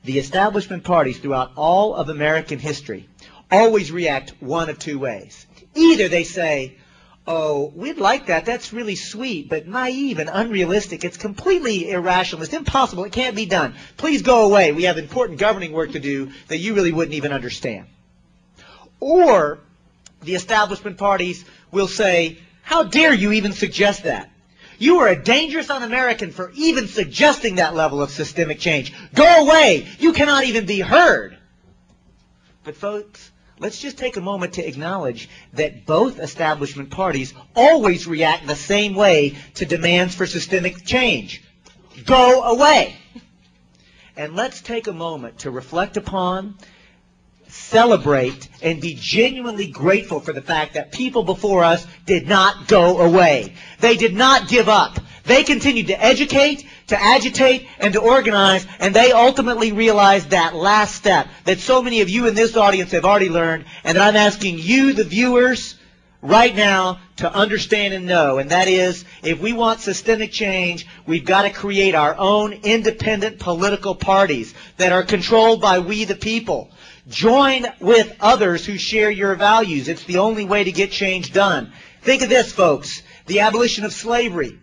the establishment parties throughout all of American history always react one of two ways. Either they say, oh, we'd like that, that's really sweet, but naive and unrealistic, it's completely irrational, it's impossible, it can't be done. Please go away, we have important governing work to do that you really wouldn't even understand. Or the establishment parties will say, how dare you even suggest that? You are a dangerous un-American for even suggesting that level of systemic change. Go away! You cannot even be heard! But folks, let's just take a moment to acknowledge that both establishment parties always react the same way to demands for systemic change. Go away! And let's take a moment to reflect upon, celebrate, and be genuinely grateful for the fact that people before us did not go away. They did not give up. They continued to educate, to agitate, and to organize, and they ultimately realized that last step that so many of you in this audience have already learned, and that I'm asking you, the viewers, right now to understand and know, and that is, if we want systemic change, we've got to create our own independent political parties that are controlled by we the people. Join with others who share your values. It's the only way to get change done. Think of this, folks. The abolition of slavery,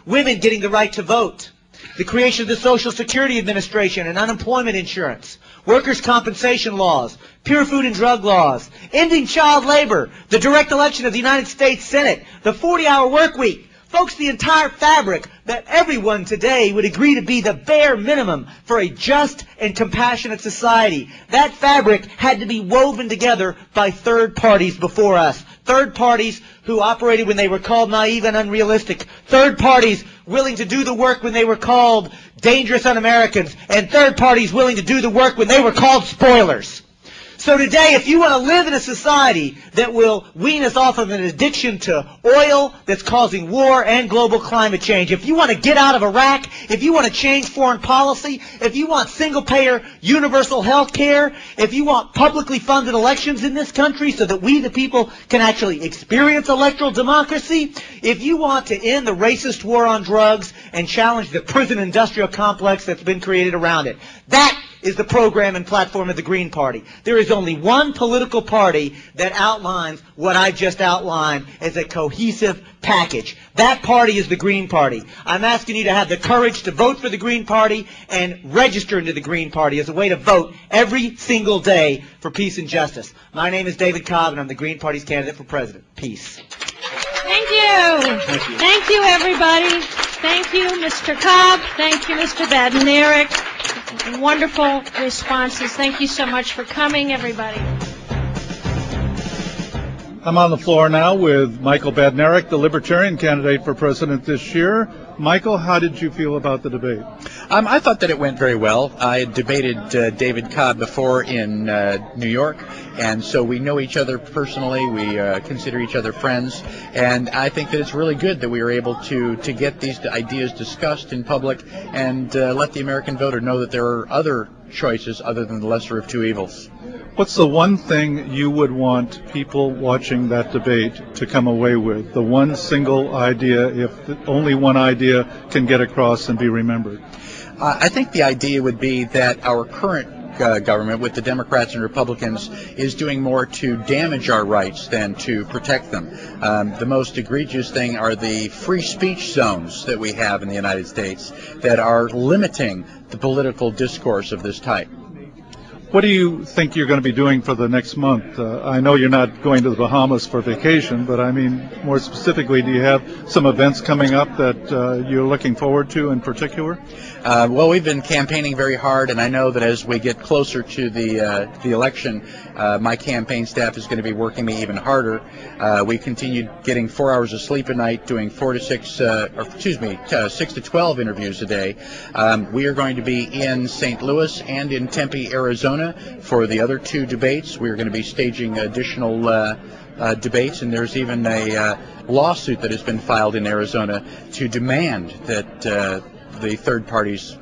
women getting the right to vote, the creation of the Social Security Administration and unemployment insurance, workers' compensation laws, pure food and drug laws, ending child labor, the direct election of the United States Senate, the 40-hour work week. Folks, the entire fabric that everyone today would agree to be the bare minimum for a just and compassionate society. That fabric had to be woven together by third parties before us. Third parties who operated when they were called naive and unrealistic. Third parties willing to do the work when they were called dangerous un-Americans. And third parties willing to do the work when they were called spoilers. So today, if you want to live in a society that will wean us off of an addiction to oil that's causing war and global climate change, if you want to get out of Iraq, if you want to change foreign policy, if you want single-payer universal health care, if you want publicly funded elections in this country so that we, the people, can actually experience electoral democracy, if you want to end the racist war on drugs and challenge the prison industrial complex that's been created around it, that is the program and platform of the Green Party. There is only one political party that outlines what I just outlined as a cohesive package. That party is the Green Party. I'm asking you to have the courage to vote for the Green Party and register into the Green Party as a way to vote every single day for peace and justice. My name is David Cobb, and I'm the Green Party's candidate for president. Peace. Thank you. Thank you. Thank you, everybody. Thank you, Mr. Cobb. Thank you, Mr. Badnarik. Wonderful responses. Thank you so much for coming, everybody. I'm on the floor now with Michael Badnarik, the Libertarian candidate for president this year. Michael, how did you feel about the debate? I thought that it went very well. I had debated David Cobb before in New York, and so we know each other personally. We consider each other friends, and I think that it's really good that we were able to get these ideas discussed in public and let the American voter know that there are other choices other than the lesser of two evils. What's the one thing you would want people watching that debate to come away with? The one single idea, if only one idea can get across and be remembered? I think the idea would be that our current government with the Democrats and Republicans is doing more to damage our rights than to protect them. The most egregious thing are the free speech zones that we have in the United States that are limiting the political discourse of this type. What do you think you're going to be doing for the next month? I know you're not going to the Bahamas for vacation, but I mean, more specifically, do you have some events coming up that you're looking forward to in particular? Well, we've been campaigning very hard, and I know that as we get closer to the election, my campaign staff is going to be working me even harder. We continued getting 4 hours of sleep a night, doing 6 to 12 interviews a day. We are going to be in St. Louis and in Tempe, Arizona for the other two debates. We're going to be staging additional debates, and there's even a lawsuit that has been filed in Arizona to demand that the third parties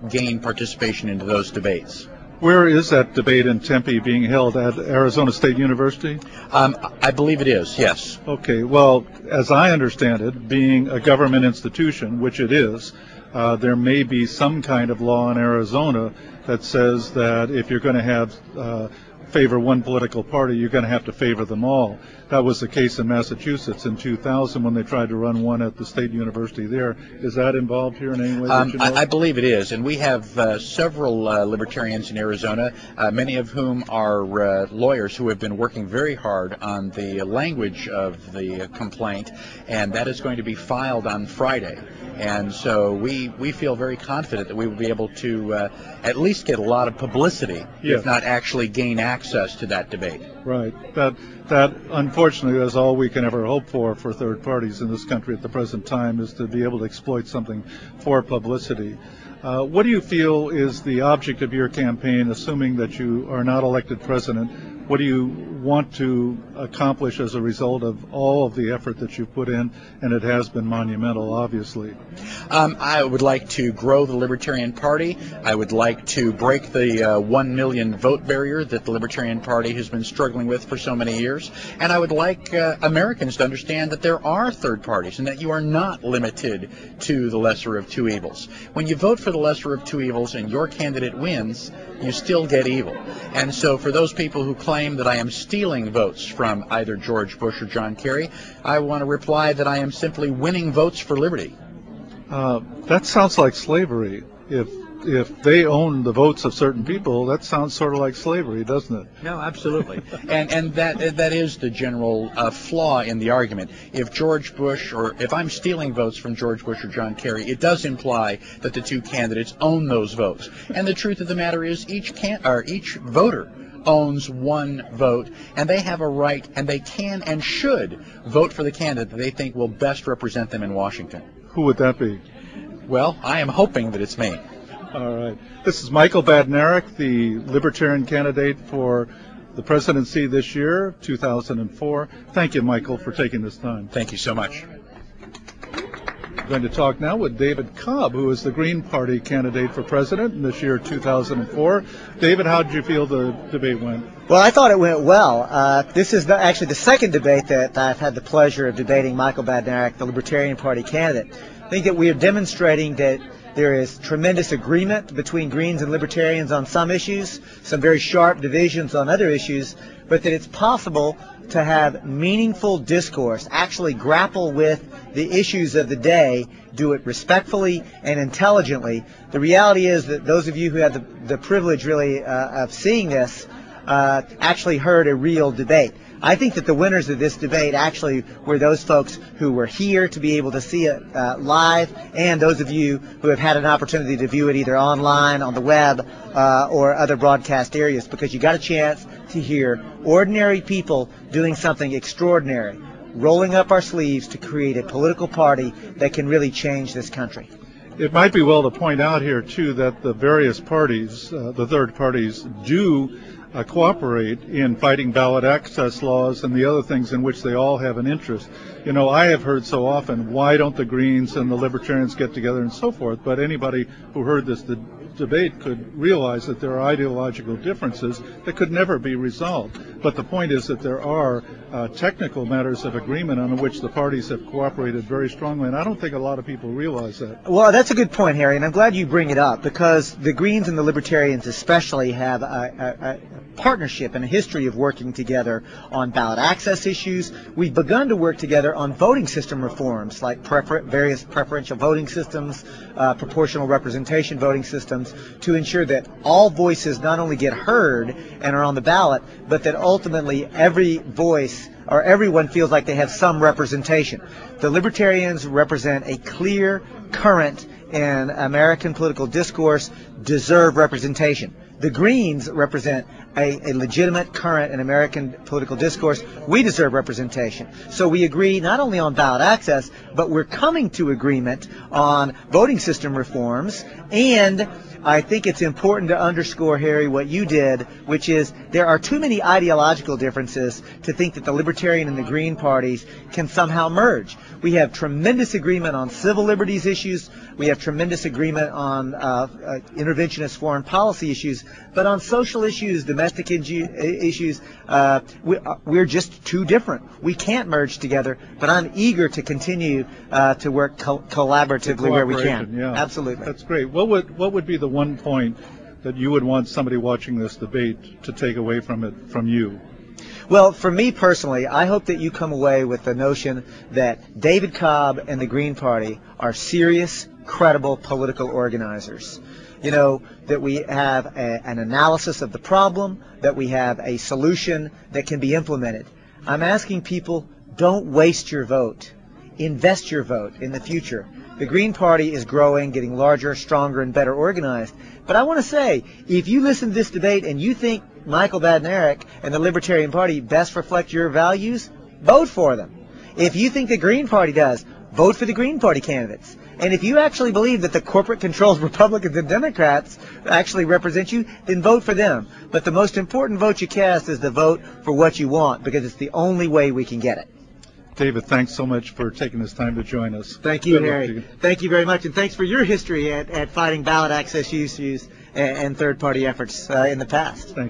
gain participation into those debates. Where is that debate in Tempe being held? At Arizona State University? I believe it is, yes. Okay, well, as I understand it, being a government institution, which it is, there may be some kind of law in Arizona that says that if you're going to have favor one political party, you're going to have to favor them all. That was the case in Massachusetts in 2000 when they tried to run one at the state university there. Is that involved here in any way? That you know? I believe it is, and we have several libertarians in Arizona, many of whom are lawyers who have been working very hard on the language of the complaint, and that is going to be filed on Friday. And so we feel very confident that we will be able to at least get a lot of publicity, yes, if not actually gain access to that debate. Right. That unfortunately is all we can ever hope for third parties in this country at the present time, is to be able to exploit something for publicity. What do you feel is the object of your campaign, assuming that you are not elected president? What do you want to accomplish as a result of all of the effort that you've put in? And it has been monumental, obviously. I would like to grow the Libertarian Party. I would like to break the 1 million vote barrier that the Libertarian Party has been struggling with for so many years. And I would like Americans to understand that there are third parties and that you are not limited to the lesser of two evils. When you vote for the lesser of two evils and your candidate wins, you still get evil. And so for those people who claim that I am stealing votes from either George Bush or John Kerry, I want to reply that I am simply winning votes for liberty. That sounds like slavery. If they own the votes of certain people, that sounds sort of like slavery, doesn't it? No, absolutely. and that is the general flaw in the argument. If George Bush, or if I'm stealing votes from George Bush or John Kerry, it does imply that the two candidates own those votes. And the truth of the matter is each voter owns one vote, and they have a right, and they can and should vote for the candidate that they think will best represent them in Washington. Who would that be? Well, I am hoping that it's me. All right. This is Michael Badnarik, the Libertarian candidate for the presidency this year, 2004. Thank you, Michael, for taking this time. Thank you so much. We're going to talk now with David Cobb, who is the Green Party candidate for president in this year, 2004. David, how did you feel the debate went? Well, I thought it went well. This is actually the second debate that I've had the pleasure of debating Michael Badnarik, the Libertarian Party candidate. I think that we are demonstrating that there is tremendous agreement between Greens and Libertarians on some issues, some very sharp divisions on other issues, but that it's possible to have meaningful discourse, actually grapple with the issues of the day, do it respectfully and intelligently. The reality is that those of you who had the privilege really of seeing this actually heard a real debate. I think that the winners of this debate actually were those folks who were here to be able to see it live, and those of you who have had an opportunity to view it either online, on the web, or other broadcast areas, because you got a chance to hear ordinary people doing something extraordinary, rolling up our sleeves to create a political party that can really change this country. It might be well to point out here, too, that the various parties, the third parties, do cooperate in fighting ballot access laws and the other things in which they all have an interest. You know, I have heard so often, why don't the Greens and the Libertarians get together and so forth, but anybody who heard this debate could realize that there are ideological differences that could never be resolved. But the point is that there are technical matters of agreement on which the parties have cooperated very strongly, and I don't think a lot of people realize that. Well, that's a good point, Harry, and I'm glad you bring it up, because the Greens and the Libertarians especially have a partnership and a history of working together on ballot access issues. We've begun to work together on voting system reforms, like various preferential voting systems, proportional representation voting systems, to ensure that all voices not only get heard and are on the ballot, but that ultimately every voice or everyone feels like they have some representation. The Libertarians represent a clear current in American political discourse, deserve representation. The Greens represent a legitimate current in American political discourse. We deserve representation. So we agree not only on ballot access, but we're coming to agreement on voting system reforms. And I think it's important to underscore, Harry, what you did, which is there are too many ideological differences to think that the Libertarian and the Green parties can somehow merge. We have tremendous agreement on civil liberties issues, We have tremendous agreement on interventionist foreign policy issues, but on social issues, domestic issues, we're just too different. We can't merge together, but I'm eager to continue to work collaboratively where we can. Yeah. Absolutely. That's great. What would be the one point that you would want somebody watching this debate to take away from it from you? Well, for me personally, I hope that you come away with the notion that David Cobb and the Green Party are serious, credible political organizers. You know, that we have an analysis of the problem, that we have a solution that can be implemented. I'm asking people, don't waste your vote. Invest your vote in the future. The Green Party is growing, getting larger, stronger, and better organized. But I want to say, if you listen to this debate and you think Michael Badnarik and the Libertarian Party best reflect your values, vote for them. If you think the Green Party does, vote for the Green Party candidates. And if you actually believe that the corporate-controlled Republicans and Democrats actually represent you, then vote for them. But the most important vote you cast is the vote for what you want, because it's the only way we can get it. David, thanks so much for taking this time to join us. Thank you, Harry. Thank you very much, and thanks for your history at fighting ballot access issues and third-party efforts in the past. Thank you.